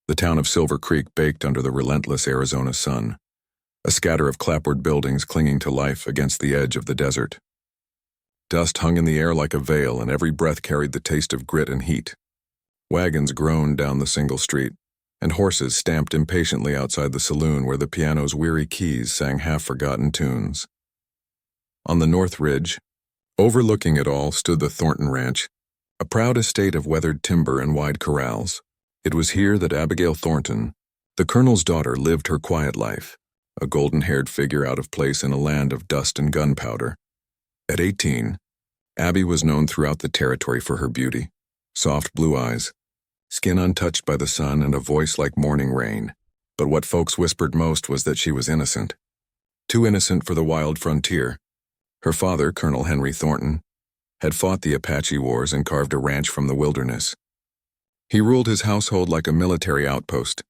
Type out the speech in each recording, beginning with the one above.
The town of Silver Creek baked under the relentless Arizona sun, a scatter of clapboard buildings clinging to life against the edge of the desert. Dust hung in the air like a veil, and every breath carried the taste of grit and heat. Wagons groaned down the single street, and horses stamped impatiently outside the saloon where the piano's weary keys sang half-forgotten tunes. On the north ridge, overlooking it all, stood the Thornton Ranch, a proud estate of weathered timber and wide corrals. It was here that Abigail Thornton, the colonel's daughter, lived her quiet life, a golden-haired figure out of place in a land of dust and gunpowder. At 18, Abby was known throughout the territory for her beauty, soft blue eyes, skin untouched by the sun, and a voice like morning rain. But what folks whispered most was that she was innocent. Too innocent for the wild frontier. Her father, Colonel Henry Thornton, had fought the Apache Wars and carved a ranch from the wilderness. He ruled his household like a military outpost,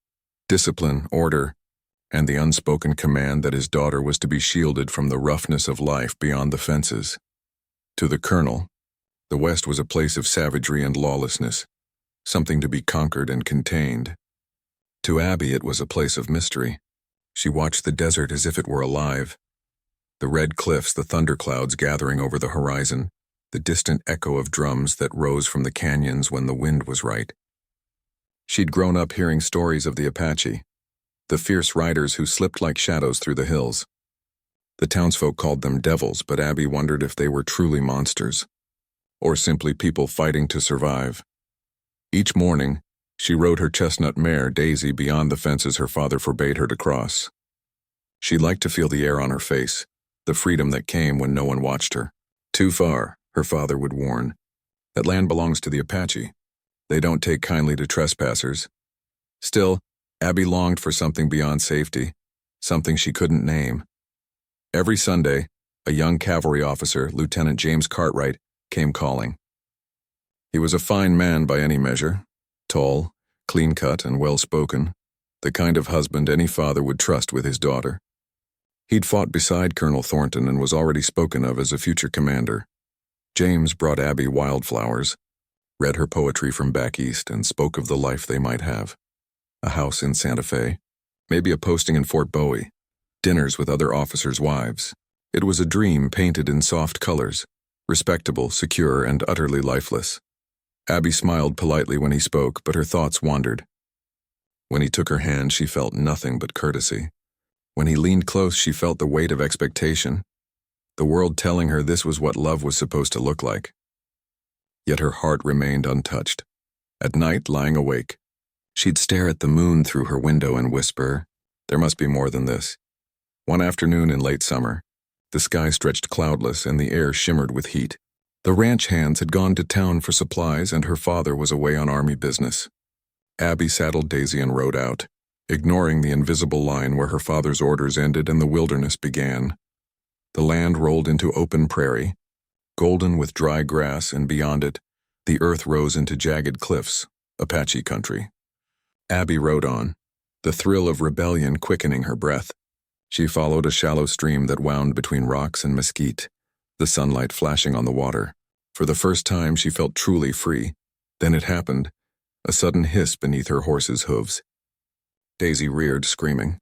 discipline, order, and the unspoken command that his daughter was to be shielded from the roughness of life beyond the fences. To the colonel, the West was a place of savagery and lawlessness, something to be conquered and contained. To Abby, it was a place of mystery. She watched the desert as if it were alive. The red cliffs, the thunderclouds gathering over the horizon, the distant echo of drums that rose from the canyons when the wind was right. She'd grown up hearing stories of the Apache, the fierce riders who slipped like shadows through the hills. The townsfolk called them devils, but Abby wondered if they were truly monsters, or simply people fighting to survive. Each morning, she rode her chestnut mare, Daisy, beyond the fences her father forbade her to cross. She liked to feel the air on her face, the freedom that came when no one watched her. Too far, her father would warn. That land belongs to the Apache. They don't take kindly to trespassers. Still, Abby longed for something beyond safety, something she couldn't name. Every Sunday, a young cavalry officer, Lieutenant James Cartwright, came calling. He was a fine man by any measure, tall, clean-cut, and well-spoken, the kind of husband any father would trust with his daughter. He'd fought beside Colonel Thornton and was already spoken of as a future commander. James brought Abby wildflowers, read her poetry from back east, and spoke of the life they might have. A house in Santa Fe, maybe a posting in Fort Bowie, dinners with other officers' wives. It was a dream painted in soft colors, respectable, secure, and utterly lifeless. Abby smiled politely when he spoke, but her thoughts wandered. When he took her hand, she felt nothing but courtesy. When he leaned close, she felt the weight of expectation, the world telling her this was what love was supposed to look like. Yet her heart remained untouched. At night, lying awake, she'd stare at the moon through her window and whisper, "There must be more than this." One afternoon in late summer, the sky stretched cloudless and the air shimmered with heat. The ranch hands had gone to town for supplies, and her father was away on army business. Abby saddled Daisy and rode out, ignoring the invisible line where her father's orders ended and the wilderness began. The land rolled into open prairie, golden with dry grass, and beyond it, the earth rose into jagged cliffs, Apache country. Abby rode on, the thrill of rebellion quickening her breath. She followed a shallow stream that wound between rocks and mesquite, the sunlight flashing on the water. For the first time, she felt truly free. Then it happened, a sudden hiss beneath her horse's hooves. Daisy reared, screaming.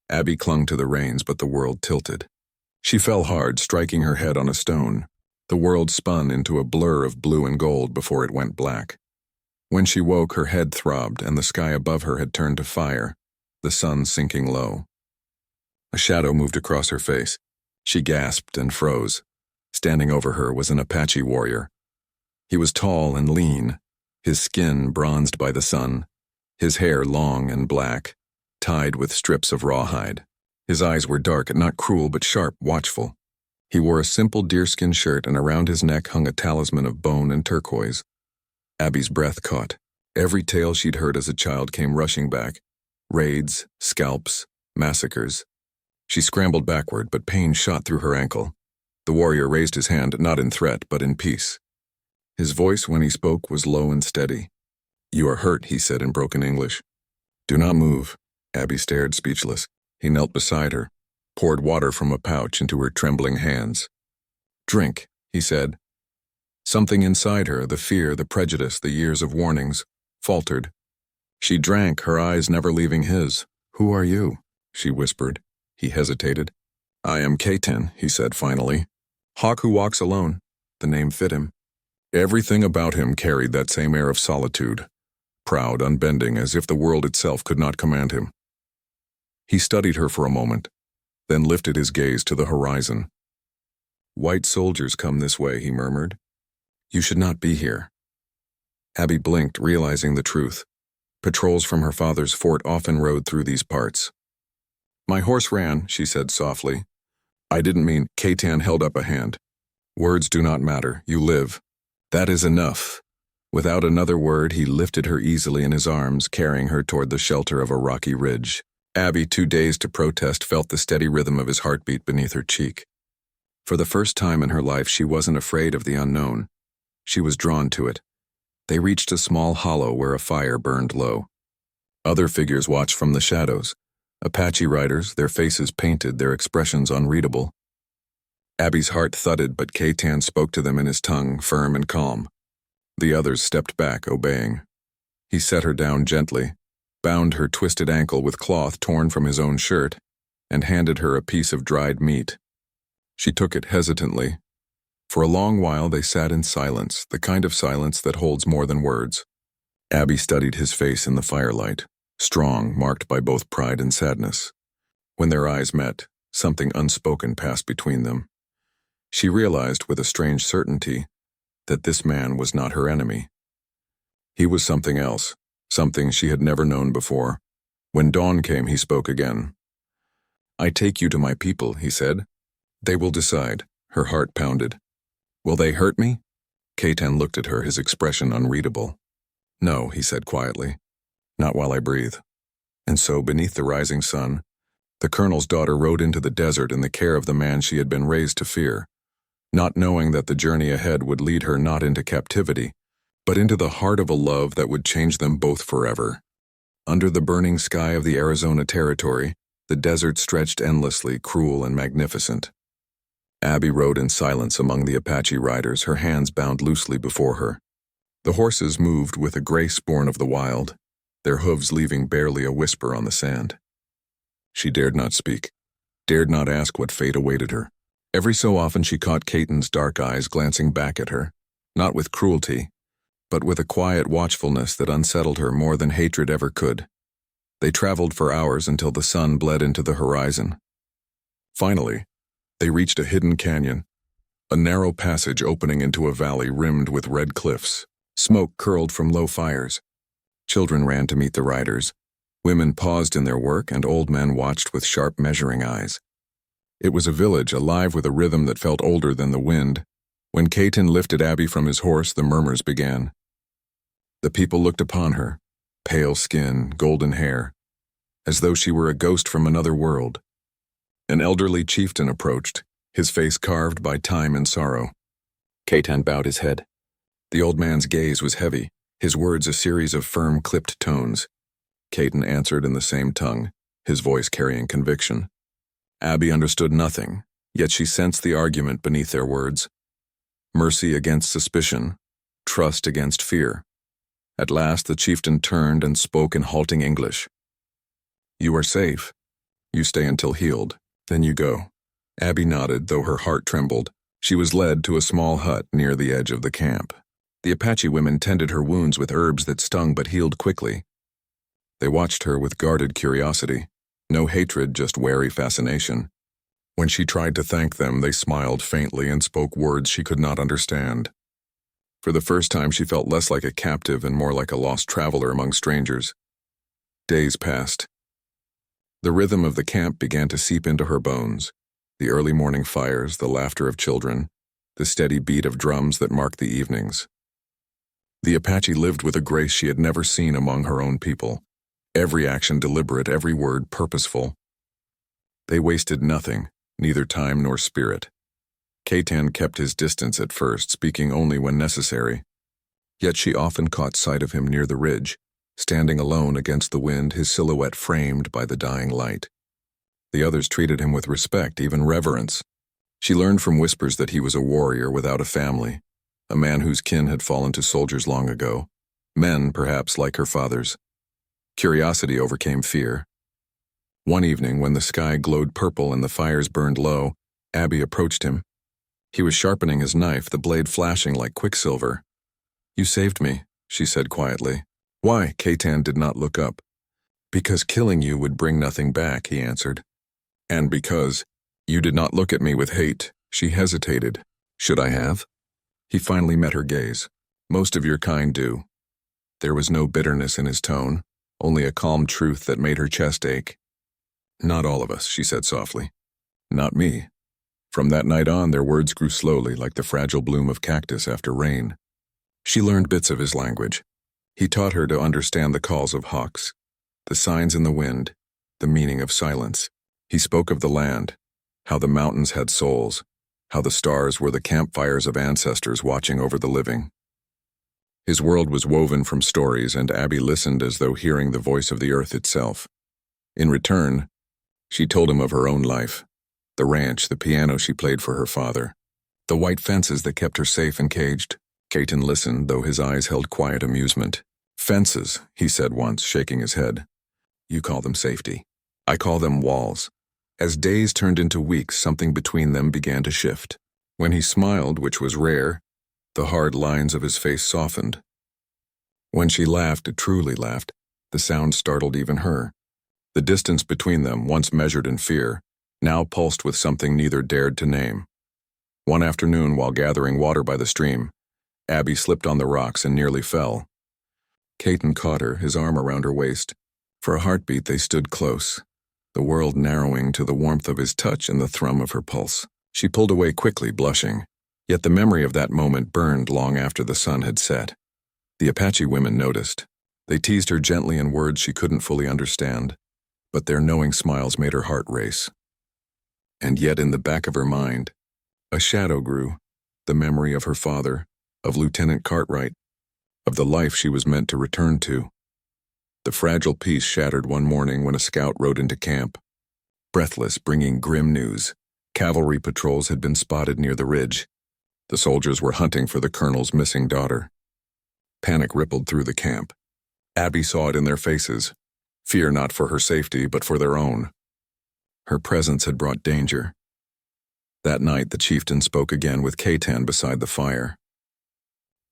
Abby clung to the reins, but the world tilted. She fell hard, striking her head on a stone. The world spun into a blur of blue and gold before it went black. When she woke, her head throbbed, and the sky above her had turned to fire, the sun sinking low. A shadow moved across her face. She gasped and froze. Standing over her was an Apache warrior. He was tall and lean, his skin bronzed by the sun, his hair long and black, tied with strips of rawhide. His eyes were dark, not cruel but sharp, watchful. He wore a simple deerskin shirt, and around his neck hung a talisman of bone and turquoise. Abby's breath caught. Every tale she'd heard as a child came rushing back. Raids, scalps, massacres. She scrambled backward, but pain shot through her ankle. The warrior raised his hand, not in threat, but in peace. His voice, when he spoke, was low and steady. "You are hurt," he said in broken English. "Do not move." Abby stared, speechless. He knelt beside her, poured water from a pouch into her trembling hands. "Drink," he said. Something inside her, the fear, the prejudice, the years of warnings, faltered. She drank, her eyes never leaving his. "Who are you?" she whispered. He hesitated. "I am Katan," he said finally. "Hawk who walks alone." The name fit him. Everything about him carried that same air of solitude, proud, unbending, as if the world itself could not command him. He studied her for a moment, then lifted his gaze to the horizon. "White soldiers come this way," he murmured. "You should not be here." Abby blinked, realizing the truth. Patrols from her father's fort often rode through these parts. "My horse ran," she said softly. "I didn't mean—" Katan held up a hand. "Words do not matter. You live. That is enough." Without another word, he lifted her easily in his arms, carrying her toward the shelter of a rocky ridge. Abby, too dazed to protest, felt the steady rhythm of his heartbeat beneath her cheek. For the first time in her life, she wasn't afraid of the unknown. She was drawn to it. They reached a small hollow where a fire burned low. Other figures watched from the shadows. Apache riders, their faces painted, their expressions unreadable. Abby's heart thudded, but Katan spoke to them in his tongue, firm and calm. The others stepped back, obeying. He set her down gently, bound her twisted ankle with cloth torn from his own shirt, and handed her a piece of dried meat. She took it hesitantly. For a long while they sat in silence, the kind of silence that holds more than words. Abby studied his face in the firelight, strong, marked by both pride and sadness. When their eyes met, something unspoken passed between them. She realized with a strange certainty that this man was not her enemy. He was something else, something she had never known before. When dawn came, he spoke again. "I take you to my people," he said. "They will decide." Her heart pounded. "Will they hurt me?" Katan looked at her, his expression unreadable. "No," he said quietly. "Not while I breathe." And so, beneath the rising sun, the colonel's daughter rode into the desert in the care of the man she had been raised to fear, not knowing that the journey ahead would lead her not into captivity, but into the heart of a love that would change them both forever. Under the burning sky of the Arizona Territory, the desert stretched endlessly, cruel and magnificent. Abby rode in silence among the Apache riders, her hands bound loosely before her. The horses moved with a grace born of the wild, their hooves leaving barely a whisper on the sand. She dared not speak, dared not ask what fate awaited her. Every so often she caught Katan's dark eyes glancing back at her, not with cruelty, but with a quiet watchfulness that unsettled her more than hatred ever could. They traveled for hours until the sun bled into the horizon. Finally, they reached a hidden canyon, a narrow passage opening into a valley rimmed with red cliffs. Smoke curled from low fires. Children ran to meet the riders. Women paused in their work, and old men watched with sharp measuring eyes. It was a village alive with a rhythm that felt older than the wind. When Katan lifted Abby from his horse, the murmurs began. The people looked upon her, pale skin, golden hair, as though she were a ghost from another world. An elderly chieftain approached, his face carved by time and sorrow. Katan bowed his head. The old man's gaze was heavy, his words a series of firm, clipped tones. Katan answered in the same tongue, his voice carrying conviction. Abby understood nothing, yet she sensed the argument beneath their words. Mercy against suspicion, trust against fear. At last the chieftain turned and spoke in halting English. "You are safe. You stay until healed. Then you go." Abby nodded, though her heart trembled. She was led to a small hut near the edge of the camp. The Apache women tended her wounds with herbs that stung but healed quickly. They watched her with guarded curiosity. No hatred, just wary fascination. When she tried to thank them, they smiled faintly and spoke words she could not understand. For the first time, she felt less like a captive and more like a lost traveler among strangers. Days passed. The rhythm of the camp began to seep into her bones. The early morning fires, the laughter of children, the steady beat of drums that marked the evenings. The Apache lived with a grace she had never seen among her own people. Every action deliberate, every word purposeful. They wasted nothing, neither time nor spirit. Katan kept his distance at first, speaking only when necessary. Yet she often caught sight of him near the ridge, standing alone against the wind, his silhouette framed by the dying light. The others treated him with respect, even reverence. She learned from whispers that he was a warrior without a family, a man whose kin had fallen to soldiers long ago, men perhaps like her father's. Curiosity overcame fear. One evening, when the sky glowed purple and the fires burned low, Abby approached him. He was sharpening his knife, the blade flashing like quicksilver. "You saved me," she said quietly. "Why?" Katan did not look up. "Because killing you would bring nothing back," he answered. "And because you did not look at me with hate." She hesitated. "Should I have?" He finally met her gaze. "Most of your kind do." There was no bitterness in his tone, only a calm truth that made her chest ache. "Not all of us," she said softly. "Not me." From that night on, their words grew slowly, like the fragile bloom of cactus after rain. She learned bits of his language. He taught her to understand the calls of hawks, the signs in the wind, the meaning of silence. He spoke of the land, how the mountains had souls, how the stars were the campfires of ancestors watching over the living. His world was woven from stories, and Abby listened as though hearing the voice of the earth itself. In return, she told him of her own life, the ranch, the piano she played for her father, the white fences that kept her safe and caged. Katan listened, though his eyes held quiet amusement. "Fences," he said once, shaking his head. "You call them safety. I call them walls." As days turned into weeks, something between them began to shift. When he smiled, which was rare, the hard lines of his face softened. When she laughed, truly laughed, the sound startled even her. The distance between them, once measured in fear, now pulsed with something neither dared to name. One afternoon, while gathering water by the stream, Abby slipped on the rocks and nearly fell. Katan caught her, his arm around her waist. For a heartbeat, they stood close, the world narrowing to the warmth of his touch and the thrum of her pulse. She pulled away quickly, blushing. Yet the memory of that moment burned long after the sun had set. The Apache women noticed. They teased her gently in words she couldn't fully understand, but their knowing smiles made her heart race. And yet in the back of her mind, a shadow grew, the memory of her father, of Lieutenant Cartwright, of the life she was meant to return to. The fragile peace shattered one morning when a scout rode into camp, breathless, bringing grim news. Cavalry patrols had been spotted near the ridge. The soldiers were hunting for the colonel's missing daughter. Panic rippled through the camp. Abby saw it in their faces. Fear not for her safety, but for their own. Her presence had brought danger. That night, the chieftain spoke again with Katan beside the fire.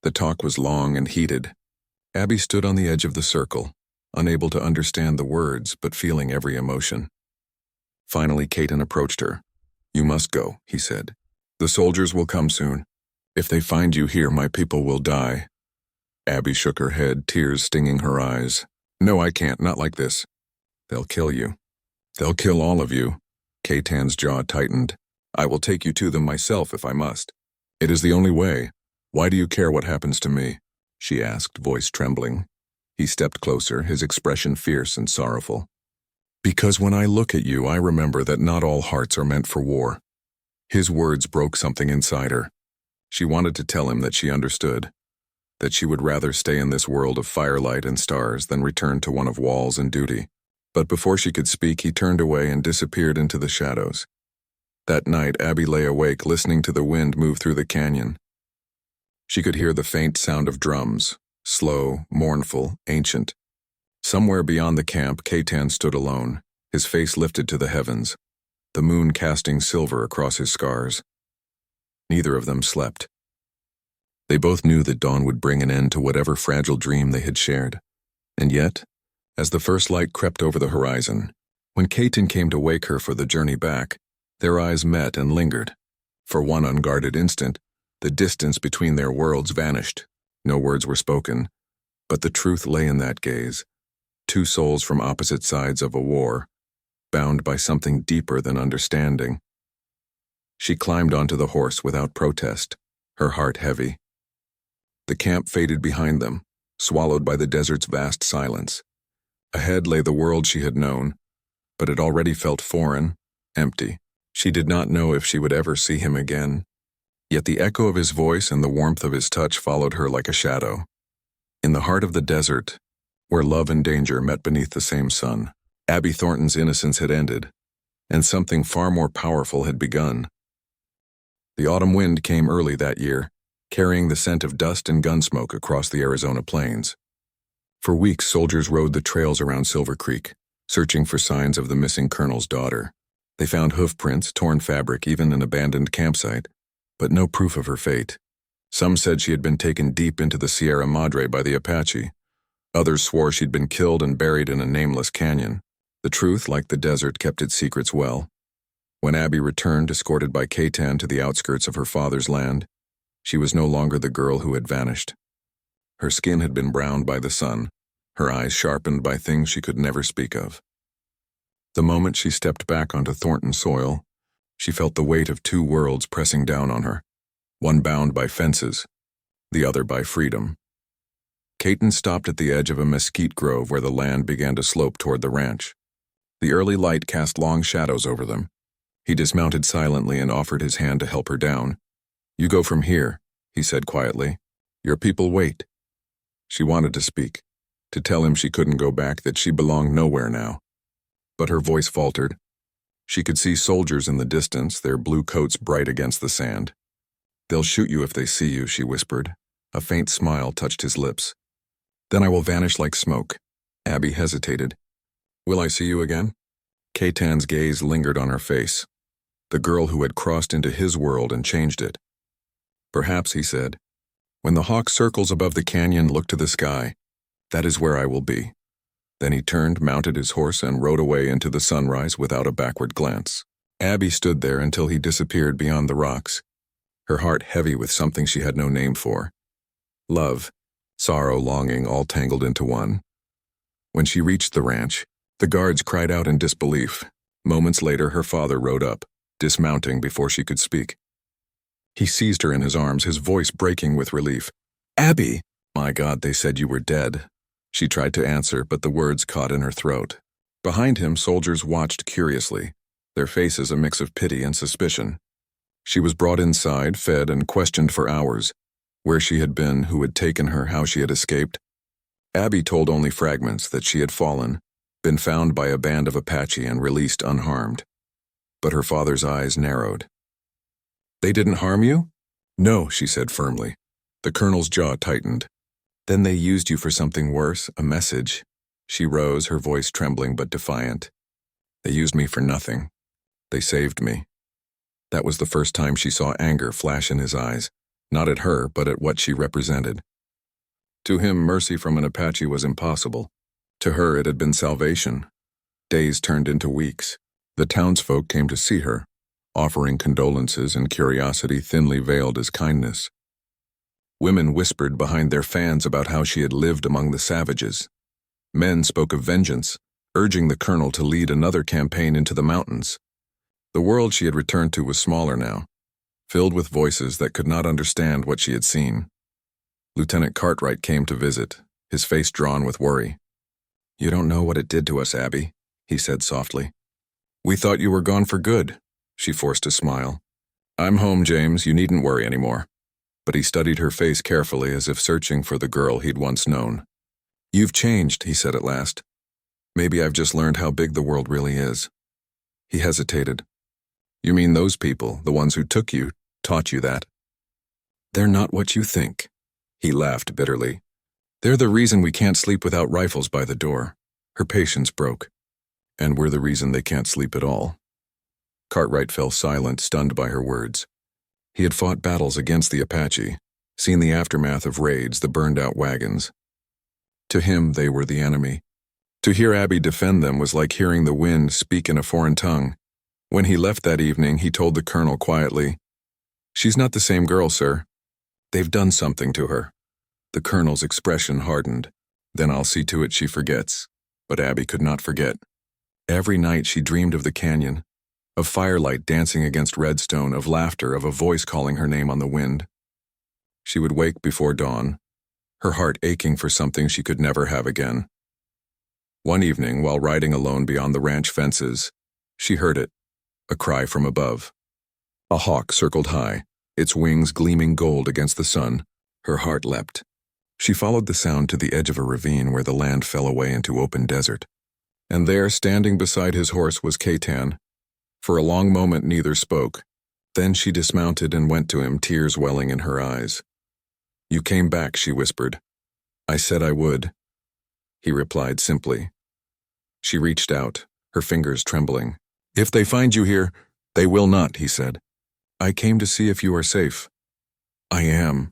The talk was long and heated. Abby stood on the edge of the circle, unable to understand the words, but feeling every emotion. Finally, Katan approached her. "You must go," he said. "The soldiers will come soon. If they find you here, my people will die." Abby shook her head, tears stinging her eyes. "No, I can't, not like this. They'll kill you. They'll kill all of you." Katan's jaw tightened. "I will take you to them myself if I must. It is the only way. Why do you care what happens to me?" she asked, voice trembling. He stepped closer, his expression fierce and sorrowful. "Because when I look at you, I remember that not all hearts are meant for war." His words broke something inside her. She wanted to tell him that she understood, that she would rather stay in this world of firelight and stars than return to one of walls and duty. But before she could speak, he turned away and disappeared into the shadows. That night, Abby lay awake, listening to the wind move through the canyon. She could hear the faint sound of drums, slow, mournful, ancient. Somewhere beyond the camp, Katan stood alone, his face lifted to the heavens, the moon casting silver across his scars. Neither of them slept. They both knew that dawn would bring an end to whatever fragile dream they had shared. And yet, as the first light crept over the horizon, when Katan came to wake her for the journey back, their eyes met and lingered. For one unguarded instant, the distance between their worlds vanished. No words were spoken, but the truth lay in that gaze. Two souls from opposite sides of a war, bound by something deeper than understanding. She climbed onto the horse without protest, her heart heavy. The camp faded behind them, swallowed by the desert's vast silence. Ahead lay the world she had known, but it already felt foreign, empty. She did not know if she would ever see him again. Yet the echo of his voice and the warmth of his touch followed her like a shadow. In the heart of the desert, where love and danger met beneath the same sun, Abby Thornton's innocence had ended, and something far more powerful had begun. The autumn wind came early that year, carrying the scent of dust and gun smoke across the Arizona plains. For weeks, soldiers rode the trails around Silver Creek, searching for signs of the missing colonel's daughter. They found hoof prints, torn fabric, even an abandoned campsite, but no proof of her fate. Some said she had been taken deep into the Sierra Madre by the Apache. Others swore she'd been killed and buried in a nameless canyon. The truth, like the desert, kept its secrets well. When Abby returned, escorted by Katan to the outskirts of her father's land, she was no longer the girl who had vanished. Her skin had been browned by the sun, her eyes sharpened by things she could never speak of. The moment she stepped back onto Thornton soil, she felt the weight of two worlds pressing down on her, one bound by fences, the other by freedom. Katan stopped at the edge of a mesquite grove where the land began to slope toward the ranch. The early light cast long shadows over them. He dismounted silently and offered his hand to help her down. "You go from here," he said quietly. "Your people wait." She wanted to speak, to tell him she couldn't go back, that she belonged nowhere now. But her voice faltered. She could see soldiers in the distance, their blue coats bright against the sand. "They'll shoot you if they see you," she whispered. A faint smile touched his lips. "Then I will vanish like smoke." Abby hesitated. "Will I see you again?" Katan's gaze lingered on her face, the girl who had crossed into his world and changed it. "Perhaps," he said. "When the hawk circles above the canyon, look to the sky. That is where I will be." Then he turned, mounted his horse, and rode away into the sunrise without a backward glance. Abby stood there until he disappeared beyond the rocks, her heart heavy with something she had no name for. Love, sorrow, longing, all tangled into one. When she reached the ranch, the guards cried out in disbelief. Moments later, her father rode up, dismounting before she could speak. He seized her in his arms, his voice breaking with relief. "Abby!" "My God, they said you were dead." She tried to answer, but the words caught in her throat. Behind him, soldiers watched curiously, their faces a mix of pity and suspicion. She was brought inside, fed, and questioned for hours. Where she had been, who had taken her, how she had escaped. Abby told only fragments, that she had fallen, been found by a band of Apache and released unharmed. But her father's eyes narrowed. "They didn't harm you?" "No," she said firmly. The colonel's jaw tightened. "Then they used you for something worse, a message." She rose, her voice trembling but defiant. "They used me for nothing. They saved me." That was the first time she saw anger flash in his eyes, not at her, but at what she represented. To him, mercy from an Apache was impossible. To her, it had been salvation. Days turned into weeks. The townsfolk came to see her, offering condolences and curiosity thinly veiled as kindness. Women whispered behind their fans about how she had lived among the savages. Men spoke of vengeance, urging the colonel to lead another campaign into the mountains. The world she had returned to was smaller now, filled with voices that could not understand what she had seen. Lieutenant Cartwright came to visit, his face drawn with worry. "You don't know what it did to us, Abby," he said softly. "We thought you were gone for good." She forced a smile. "I'm home, James. You needn't worry anymore." But he studied her face carefully, as if searching for the girl he'd once known. "You've changed," he said at last. "Maybe I've just learned how big the world really is." He hesitated. "You mean those people, the ones who took you, taught you that?" "They're not what you think." He laughed bitterly. "They're the reason we can't sleep without rifles by the door." Her patience broke. "And we're the reason they can't sleep at all." Cartwright fell silent, stunned by her words. He had fought battles against the Apache, seen the aftermath of raids, the burned-out wagons. To him, they were the enemy. To hear Abby defend them was like hearing the wind speak in a foreign tongue. When he left that evening, he told the colonel quietly, "She's not the same girl, sir. They've done something to her." The colonel's expression hardened. "Then I'll see to it she forgets." But Abby could not forget. Every night she dreamed of the canyon, of firelight dancing against redstone, of laughter, of a voice calling her name on the wind. She would wake before dawn, her heart aching for something she could never have again. One evening, while riding alone beyond the ranch fences, she heard it, a cry from above. A hawk circled high, its wings gleaming gold against the sun. Her heart leapt. She followed the sound to the edge of a ravine where the land fell away into open desert. And there, standing beside his horse, was Katan. For a long moment neither spoke. Then she dismounted and went to him, tears welling in her eyes. "You came back," she whispered. "I said I would." he replied simply. She reached out, her fingers trembling. If they find you here, they will not, he said. I came to see if you are safe. I am,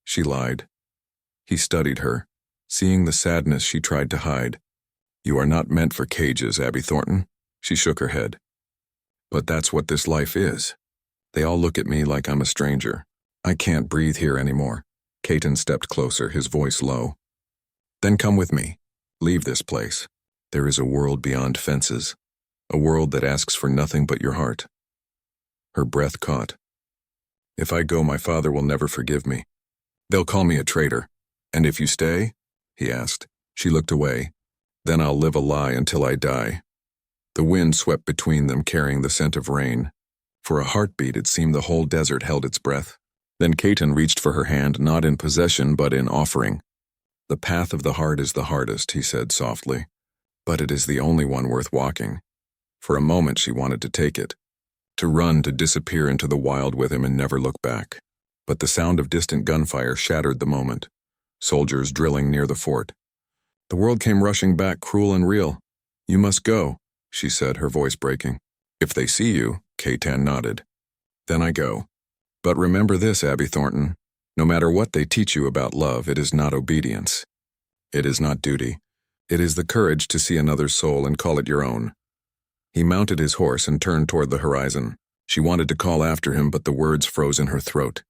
she lied. He studied her, seeing the sadness she tried to hide. You are not meant for cages, Abby Thornton. She shook her head. But that's what this life is. They all look at me like I'm a stranger. I can't breathe here anymore. Caton stepped closer, his voice low. Then come with me. Leave this place. There is a world beyond fences. A world that asks for nothing but your heart. Her breath caught. If I go, my father will never forgive me. They'll call me a traitor. And if you stay? He asked. She looked away. Then I'll live a lie until I die. The wind swept between them, carrying the scent of rain. For a heartbeat, it seemed the whole desert held its breath. Then Caton reached for her hand, not in possession, but in offering. The path of the heart is the hardest, he said softly. But it is the only one worth walking. For a moment she wanted to take it. To run, to disappear into the wild with him and never look back. But the sound of distant gunfire shattered the moment. Soldiers drilling near the fort. The world came rushing back, cruel and real. You must go, she said, her voice breaking. If they see you, Caton nodded. Then I go. But remember this, Abby Thornton. No matter what they teach you about love, it is not obedience. It is not duty. It is the courage to see another's soul and call it your own. He mounted his horse and turned toward the horizon. She wanted to call after him, but the words froze in her throat.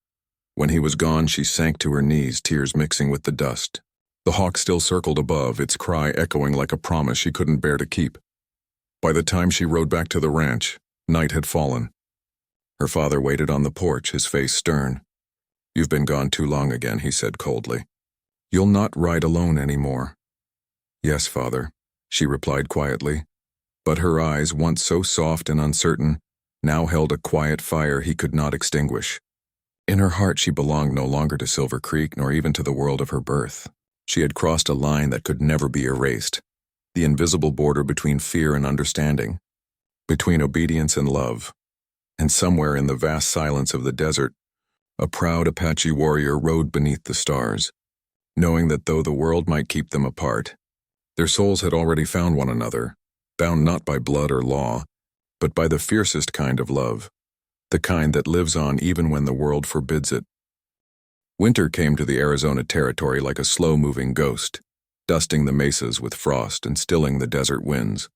When he was gone, she sank to her knees, tears mixing with the dust. The hawk still circled above, its cry echoing like a promise she couldn't bear to keep. By the time she rode back to the ranch, night had fallen. Her father waited on the porch, his face stern. You've been gone too long again, he said coldly. You'll not ride alone anymore. Yes, father, she replied quietly. But her eyes, once so soft and uncertain, now held a quiet fire he could not extinguish. In her heart she belonged no longer to Silver Creek, nor even to the world of her birth. She had crossed a line that could never be erased, the invisible border between fear and understanding, between obedience and love. And somewhere in the vast silence of the desert, a proud Apache warrior rode beneath the stars, knowing that though the world might keep them apart, their souls had already found one another, bound not by blood or law, but by the fiercest kind of love, the kind that lives on even when the world forbids it. Winter came to the Arizona territory like a slow-moving ghost, dusting the mesas with frost and stilling the desert winds.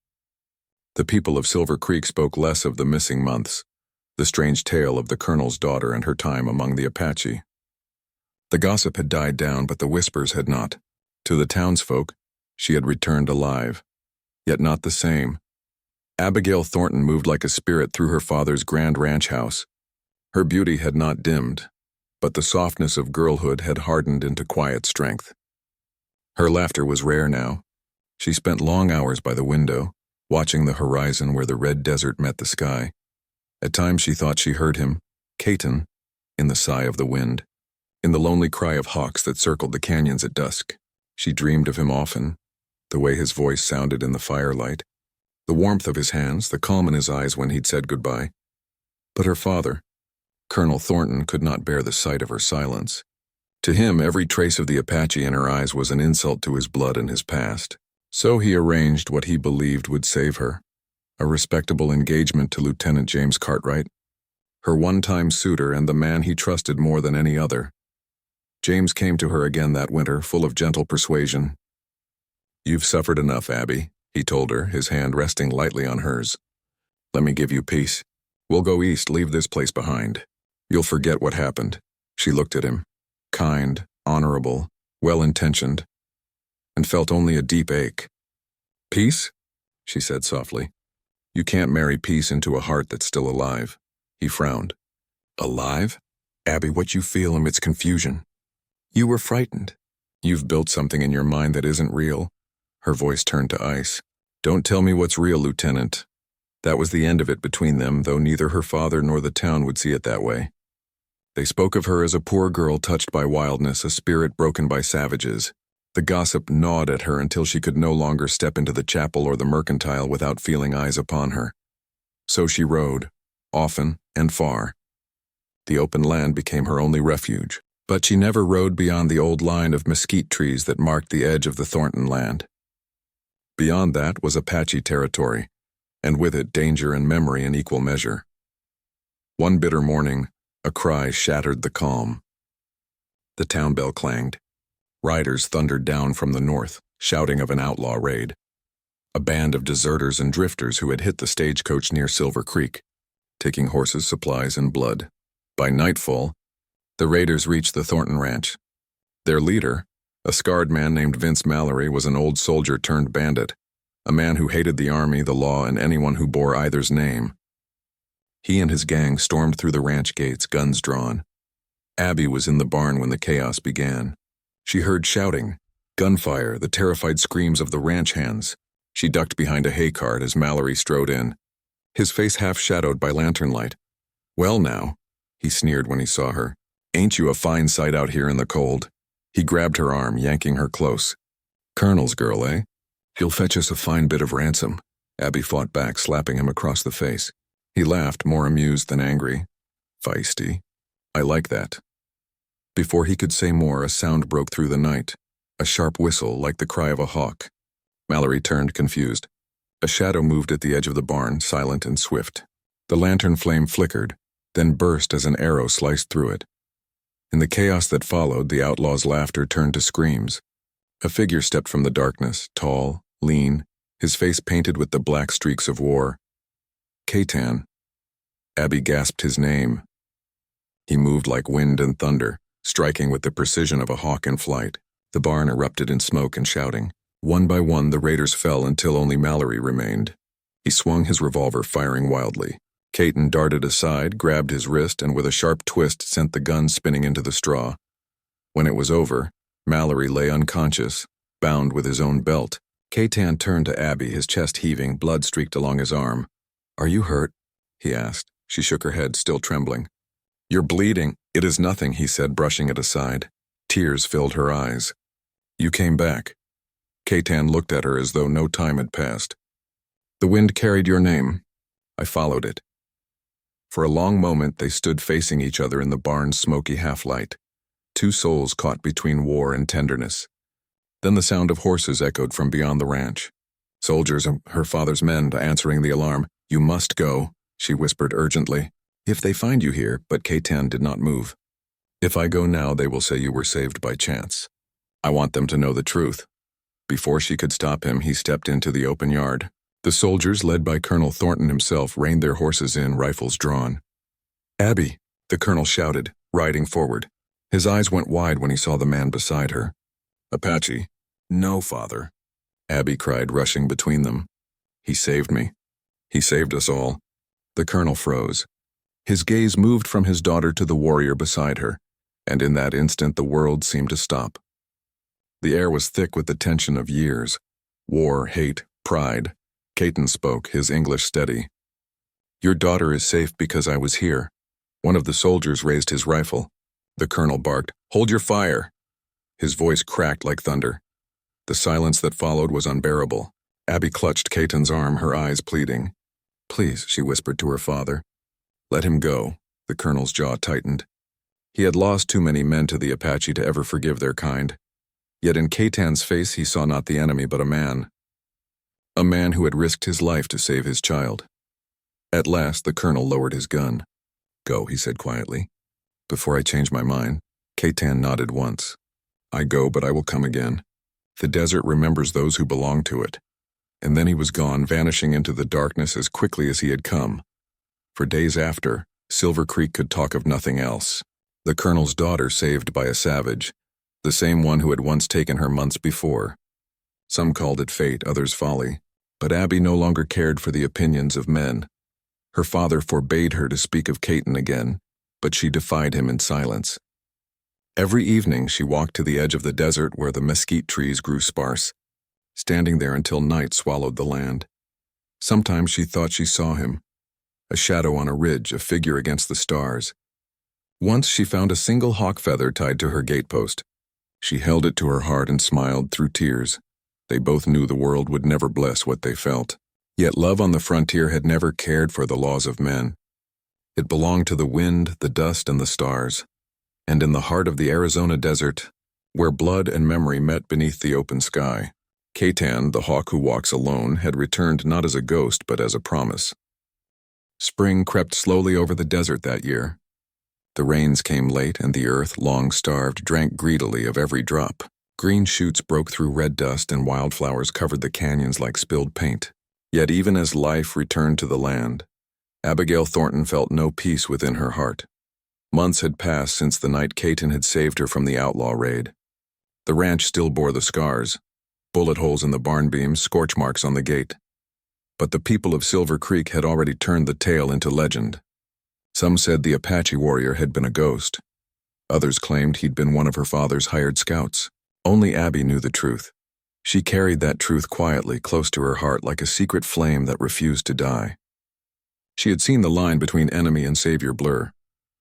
The people of Silver Creek spoke less of the missing months, the strange tale of the colonel's daughter and her time among the Apache. The gossip had died down, but the whispers had not. To the townsfolk, she had returned alive, yet not the same. Abigail Thornton moved like a spirit through her father's grand ranch house. Her beauty had not dimmed, but the softness of girlhood had hardened into quiet strength. Her laughter was rare now. She spent long hours by the window, watching the horizon where the red desert met the sky. At times she thought she heard him, Caton, in the sigh of the wind, in the lonely cry of hawks that circled the canyons at dusk. She dreamed of him often, the way his voice sounded in the firelight, the warmth of his hands, the calm in his eyes when he'd said goodbye. But her father, Colonel Thornton, could not bear the sight of her silence. To him, every trace of the Apache in her eyes was an insult to his blood and his past. So he arranged what he believed would save her, a respectable engagement to Lieutenant James Cartwright, her one-time suitor and the man he trusted more than any other. James came to her again that winter, full of gentle persuasion. You've suffered enough, Abby, he told her, his hand resting lightly on hers. Let me give you peace. We'll go east, leave this place behind. You'll forget what happened. She looked at him, kind, honorable, well-intentioned, and felt only a deep ache. Peace? She said softly. You can't marry peace into a heart that's still alive. He frowned. Alive? Abby, what you feel amidst confusion. You were frightened. You've built something in your mind that isn't real. Her voice turned to ice. Don't tell me what's real, Lieutenant. That was the end of it between them, though neither her father nor the town would see it that way. They spoke of her as a poor girl touched by wildness, a spirit broken by savages. The gossip gnawed at her until she could no longer step into the chapel or the mercantile without feeling eyes upon her. So she rode, often and far. The open land became her only refuge, but she never rode beyond the old line of mesquite trees that marked the edge of the Thornton land. Beyond that was Apache territory, and with it danger and memory in equal measure. One bitter morning, a cry shattered the calm. The town bell clanged. Riders thundered down from the north, shouting of an outlaw raid. A band of deserters and drifters who had hit the stagecoach near Silver Creek, taking horses, supplies, and blood. By nightfall, the raiders reached the Thornton Ranch. Their leader, a scarred man named Vince Mallory, was an old soldier turned bandit, a man who hated the army, the law, and anyone who bore either's name. He and his gang stormed through the ranch gates, guns drawn. Abby was in the barn when the chaos began. She heard shouting, gunfire, the terrified screams of the ranch hands. She ducked behind a hay cart as Mallory strode in, his face half-shadowed by lantern light. "Well now," he sneered when he saw her. "Ain't you a fine sight out here in the cold?" He grabbed her arm, yanking her close. "Colonel's girl, eh? He'll fetch us a fine bit of ransom." Abby fought back, slapping him across the face. He laughed, more amused than angry. "Feisty. I like that." Before he could say more, a sound broke through the night, a sharp whistle like the cry of a hawk. Mallory turned, confused. A shadow moved at the edge of the barn, silent and swift. The lantern flame flickered, then burst as an arrow sliced through it. In the chaos that followed, the outlaw's laughter turned to screams. A figure stepped from the darkness, tall, lean, his face painted with the black streaks of war. Katan. Abby gasped his name. He moved like wind and thunder, striking with the precision of a hawk in flight. The barn erupted in smoke and shouting. One by one, the raiders fell until only Mallory remained. He swung his revolver, firing wildly. Katan darted aside, grabbed his wrist, and with a sharp twist sent the gun spinning into the straw. When it was over, Mallory lay unconscious, bound with his own belt. Katan turned to Abby, his chest heaving, blood streaked along his arm. "Are you hurt?" he asked. She shook her head, still trembling. "You're bleeding." "It is nothing," he said, brushing it aside. Tears filled her eyes. "You came back." Katan looked at her as though no time had passed. "The wind carried your name. I followed it." For a long moment they stood facing each other in the barn's smoky half-light, two souls caught between war and tenderness. Then the sound of horses echoed from beyond the ranch. Soldiers and her father's men answering the alarm. "You must go," she whispered urgently. "If they find you here," but Katan did not move. "If I go now, they will say you were saved by chance. I want them to know the truth." Before she could stop him, he stepped into the open yard. The soldiers, led by Colonel Thornton himself, reined their horses in, rifles drawn. "Abby," the colonel shouted, riding forward. His eyes went wide when he saw the man beside her. "Apache." "No, father," Abby cried, rushing between them. "He saved me. He saved us all." The colonel froze. His gaze moved from his daughter to the warrior beside her, and in that instant the world seemed to stop. The air was thick with the tension of years. War, hate, pride. Katan spoke, his English steady. "Your daughter is safe because I was here." One of the soldiers raised his rifle. The colonel barked, "Hold your fire!" His voice cracked like thunder. The silence that followed was unbearable. Abby clutched Katan's arm, her eyes pleading. "Please," she whispered to her father. "Let him go." The colonel's jaw tightened. He had lost too many men to the Apache to ever forgive their kind. Yet in Katan's face he saw not the enemy but a man. A man who had risked his life to save his child. At last the colonel lowered his gun. "Go," he said quietly. "Before I change my mind." Katan nodded once. "I go, but I will come again. The desert remembers those who belong to it." And then he was gone, vanishing into the darkness as quickly as he had come. For days after, Silver Creek could talk of nothing else. The colonel's daughter saved by a savage, the same one who had once taken her months before. Some called it fate, others folly. But Abby no longer cared for the opinions of men. Her father forbade her to speak of Katan again, but she defied him in silence. Every evening she walked to the edge of the desert where the mesquite trees grew sparse, standing there until night swallowed the land. Sometimes she thought she saw him, a shadow on a ridge, a figure against the stars. Once she found a single hawk feather tied to her gatepost. She held it to her heart and smiled through tears. They both knew the world would never bless what they felt. Yet love on the frontier had never cared for the laws of men. It belonged to the wind, the dust, and the stars. And in the heart of the Arizona desert, where blood and memory met beneath the open sky, Katan, the hawk who walks alone, had returned not as a ghost but as a promise. Spring crept slowly over the desert that year. The rains came late, and the earth, long starved, drank greedily of every drop. Green shoots broke through red dust, and wildflowers covered the canyons like spilled paint. Yet even as life returned to the land, Abigail Thornton felt no peace within her heart. Months had passed since the night Katan had saved her from the outlaw raid. The ranch still bore the scars, bullet holes in the barn beams, scorch marks on the gate. But the people of Silver Creek had already turned the tale into legend. Some said the Apache warrior had been a ghost. Others claimed he'd been one of her father's hired scouts. Only Abby knew the truth. She carried that truth quietly close to her heart like a secret flame that refused to die. She had seen the line between enemy and savior blur,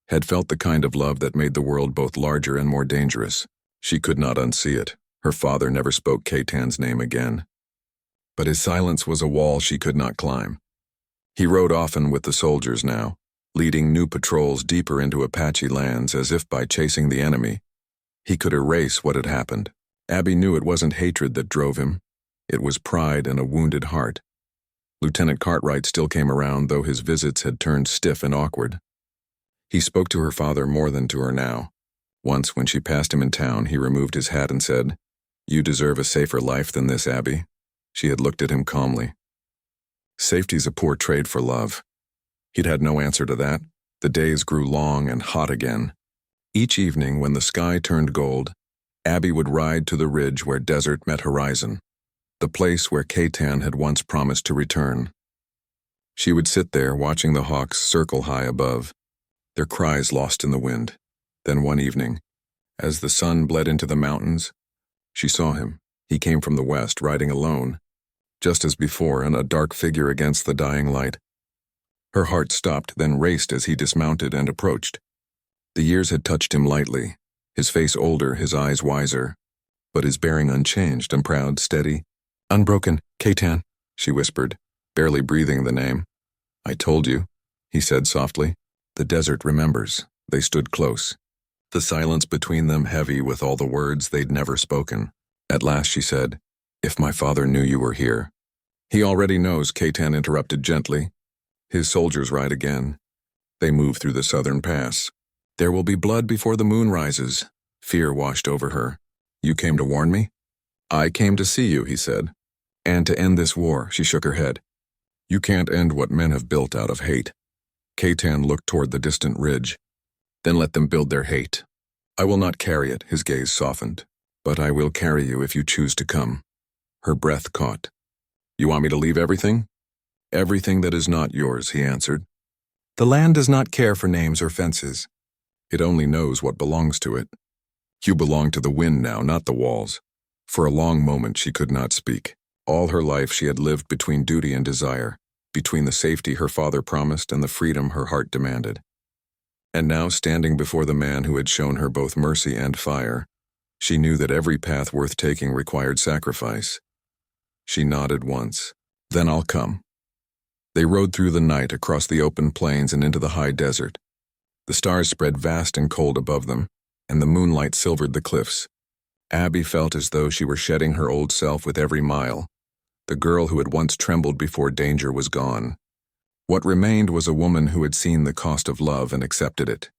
had felt the kind of love that made the world both larger and more dangerous. She could not unsee it. Her father never spoke Katan's name again. But his silence was a wall she could not climb. He rode often with the soldiers now, leading new patrols deeper into Apache lands as if by chasing the enemy, he could erase what had happened. Abby knew it wasn't hatred that drove him. It was pride and a wounded heart. Lieutenant Cartwright still came around, though his visits had turned stiff and awkward. He spoke to her father more than to her now. Once, when she passed him in town, he removed his hat and said, "You deserve a safer life than this, Abby." She had looked at him calmly. Safety's a poor trade for love. He'd had no answer to that. The days grew long and hot again. Each evening, when the sky turned gold, Abby would ride to the ridge where desert met horizon, the place where Katan had once promised to return. She would sit there watching the hawks circle high above, their cries lost in the wind. Then one evening, as the sun bled into the mountains, she saw him. He came from the west, riding alone, just as before, and a dark figure against the dying light. Her heart stopped, then raced as he dismounted and approached. The years had touched him lightly, his face older, his eyes wiser, but his bearing unchanged and proud, steady. "Unbroken, Katan," she whispered, barely breathing the name. "I told you," he said softly. "The desert remembers." They stood close, the silence between them heavy with all the words they'd never spoken. At last she said, "If my father knew you were here." "He already knows," Katan interrupted gently. "His soldiers ride again. They move through the southern pass. There will be blood before the moon rises." Fear washed over her. "You came to warn me?" "I came to see you," he said. "And to end this war." She shook her head. "You can't end what men have built out of hate." Katan looked toward the distant ridge. "Then let them build their hate. I will not carry it," his gaze softened. "But I will carry you if you choose to come." Her breath caught. "You want me to leave everything?" "Everything that is not yours," he answered. "The land does not care for names or fences. It only knows what belongs to it. You belong to the wind now, not the walls." For a long moment she could not speak. All her life she had lived between duty and desire, between the safety her father promised and the freedom her heart demanded. And now, standing before the man who had shown her both mercy and fire, she knew that every path worth taking required sacrifice. She nodded once. "Then I'll come." They rode through the night across the open plains and into the high desert. The stars spread vast and cold above them, and the moonlight silvered the cliffs. Abby felt as though she were shedding her old self with every mile. The girl who had once trembled before danger was gone. What remained was a woman who had seen the cost of love and accepted it.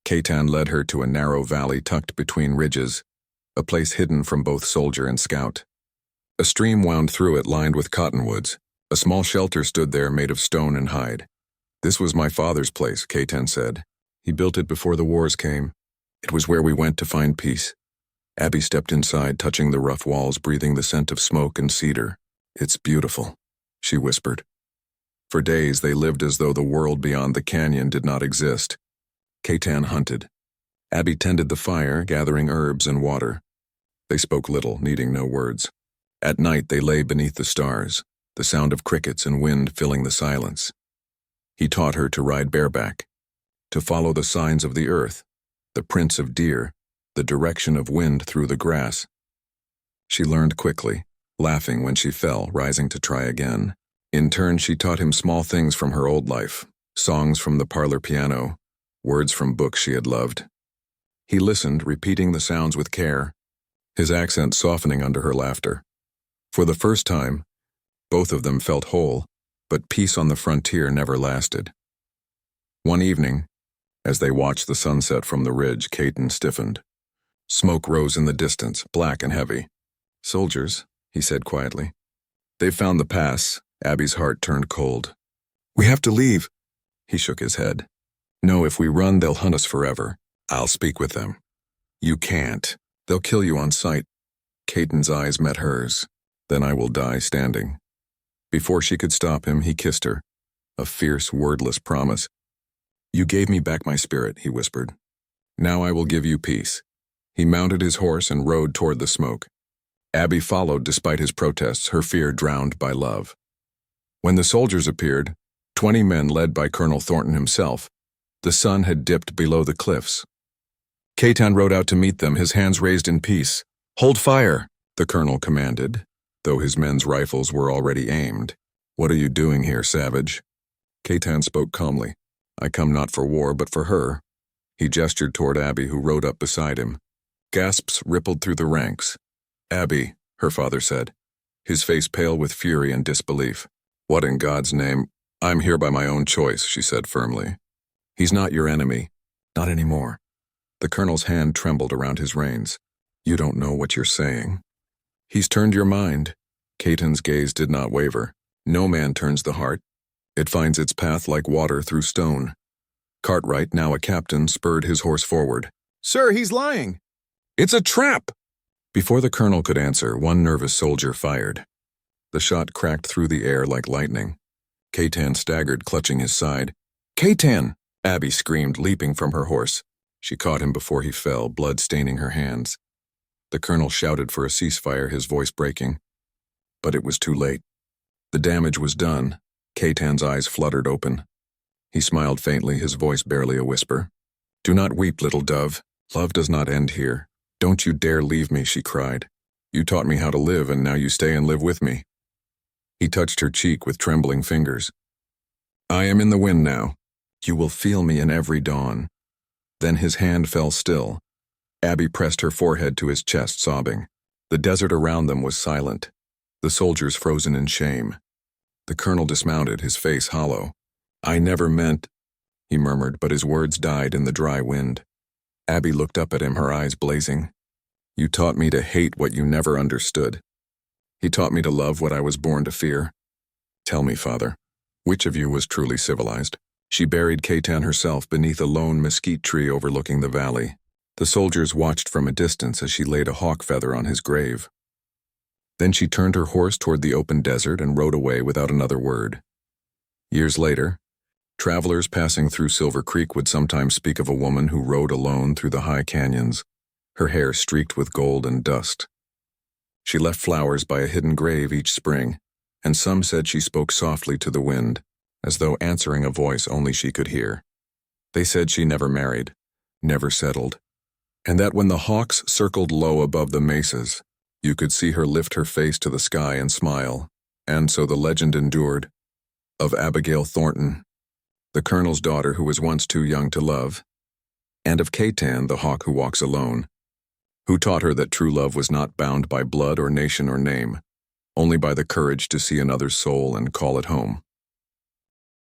Katan led her to a narrow valley tucked between ridges, a place hidden from both soldier and scout. A stream wound through it lined with cottonwoods. A small shelter stood there made of stone and hide. "This was my father's place," Katan said. "He built it before the wars came. It was where we went to find peace." Abby stepped inside, touching the rough walls, breathing the scent of smoke and cedar. "It's beautiful," she whispered. For days they lived as though the world beyond the canyon did not exist. Katan hunted. Abby tended the fire, gathering herbs and water. They spoke little, needing no words. At night they lay beneath the stars, the sound of crickets and wind filling the silence. He taught her to ride bareback, to follow the signs of the earth, the prints of deer, the direction of wind through the grass. She learned quickly, laughing when she fell, rising to try again. In turn, she taught him small things from her old life, songs from the parlor piano, words from books she had loved. He listened, repeating the sounds with care, his accent softening under her laughter. For the first time, both of them felt whole, but peace on the frontier never lasted. One evening, as they watched the sunset from the ridge, Caton stiffened. Smoke rose in the distance, black and heavy. "Soldiers," he said quietly. "They've found the pass." Abby's heart turned cold. "We have to leave." He shook his head. "No, if we run, they'll hunt us forever. I'll speak with them." "You can't. They'll kill you on sight." Caton's eyes met hers. "Then I will die standing." Before she could stop him, he kissed her. A fierce, wordless promise. "You gave me back my spirit," he whispered. "Now I will give you peace." He mounted his horse and rode toward the smoke. Abby followed despite his protests, her fear drowned by love. When the soldiers appeared, 20 men led by Colonel Thornton himself, the sun had dipped below the cliffs. Caton rode out to meet them, his hands raised in peace. "Hold fire," the colonel commanded, though his men's rifles were already aimed. "What are you doing here, savage?" Caton spoke calmly. "I come not for war, but for her." He gestured toward Abby, who rode up beside him. Gasps rippled through the ranks. "Abby," her father said, his face pale with fury and disbelief. "What in God's name?" "I'm here by my own choice," she said firmly. "He's not your enemy. Not anymore." The colonel's hand trembled around his reins. "You don't know what you're saying." "He's turned your mind." Caton's gaze did not waver. "No man turns the heart. It finds its path like water through stone." Cartwright, now a captain, spurred his horse forward. "Sir, he's lying." "It's a trap!" Before the colonel could answer, one nervous soldier fired. The shot cracked through the air like lightning. Caton staggered, clutching his side. "Caton!" Abby screamed, leaping from her horse. She caught him before he fell, blood staining her hands. The colonel shouted for a ceasefire, his voice breaking. But it was too late. The damage was done. Caton's eyes fluttered open. He smiled faintly, his voice barely a whisper. "Do not weep, little dove. Love does not end here. Don't you dare leave me," she cried. "You taught me how to live, and now you stay and live with me." He touched her cheek with trembling fingers. "I am in the wind now. You will feel me in every dawn." Then his hand fell still. Abby pressed her forehead to his chest, sobbing. The desert around them was silent, the soldiers frozen in shame. The colonel dismounted, his face hollow. "I never meant," he murmured, but his words died in the dry wind. Abby looked up at him, her eyes blazing. "You taught me to hate what you never understood. He taught me to love what I was born to fear. Tell me, father, which of you was truly civilized?" She buried Caton herself beneath a lone mesquite tree overlooking the valley. The soldiers watched from a distance as she laid a hawk feather on his grave. Then she turned her horse toward the open desert and rode away without another word. Years later, travelers passing through Silver Creek would sometimes speak of a woman who rode alone through the high canyons, her hair streaked with gold and dust. She left flowers by a hidden grave each spring, and some said she spoke softly to the wind, as though answering a voice only she could hear. They said she never married, never settled, and that when the hawks circled low above the mesas, you could see her lift her face to the sky and smile. And so the legend endured, of Abigail Thornton, the colonel's daughter who was once too young to love, and of Caton, the hawk who walks alone, who taught her that true love was not bound by blood or nation or name, only by the courage to see another's soul and call it home.